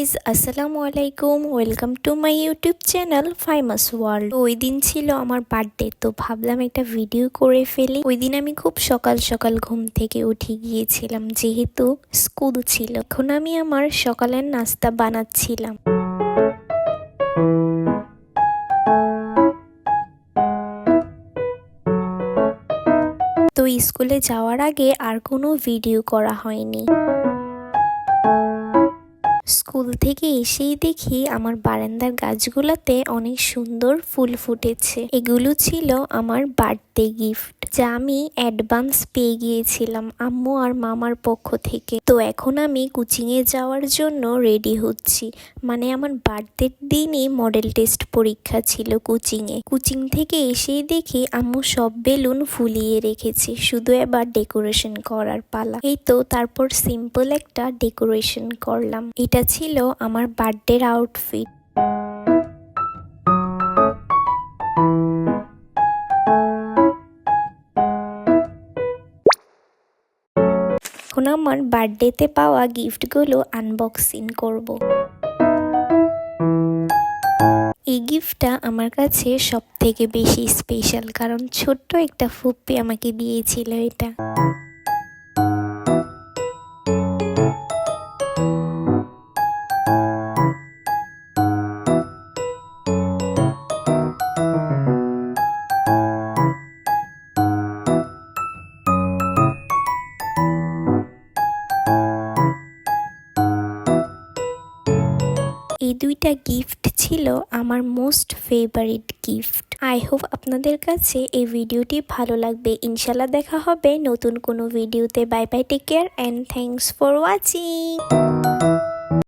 Guys, আসসালামু আলাইকুম। Welcome to my YouTube channel famous world. ওই দিন ছিল আমার বার্থডে, তো ভাবলাম একটা ভিডিও করে ফেলি। ওই দিন আমি খুব সকাল সকাল ঘুম থেকে উঠে গিয়েছিলাম, যেহেতু স্কুল ছিল। এখন আমি আমার সকালের নাস্তা বানাচ্ছিলাম। তো স্কুলে যাওয়ার আগে আর কোনো ভিডিও করা হয়নি। স্কুল থেকে এসেই দেখি আমার বারান্দার গাছগুলোতে অনেক সুন্দর ফুল ফুটেছে। এগুলো ছিল আমার বার্থডে গিফট, যা আমি অ্যাডভান্স পেয়ে গিয়েছিলাম আম্মু আর মামার পক্ষ থেকে। তো এখন আমি কোচিংয়ে যাওয়ার জন্য রেডি হচ্ছি। মানে আমার বার্থডের দিনই মডেল টেস্ট পরীক্ষা ছিল কোচিংয়ে। কোচিং থেকে এসেই দেখি আম্মু সব বেলুন ফুলিয়ে রেখেছে, শুধু এবার ডেকোরেশন করার পালা। এই তো তারপর সিম্পল একটা ডেকোরেশন করলাম। এটা ছিল আমার বার্থডের আউটফিট। এখন আমার বার্থডেতে পাওয়া গিফটগুলো আনবক্সিং করব। এই গিফটটা আমার কাছে সব থেকে বেশি স্পেশাল, কারণ ছোট্ট একটা ফুপ্পি আমাকে দিয়েছিল এটা। এই দুইটা গিফট ছিল আমার most favourite gift. I hope আপনাদের কাছে এই ভিডিওটি ভালো লাগবে। ইনশাল্লাহ দেখা হবে নতুন কোনো ভিডিওতে। Bye bye, take care and thanks for watching.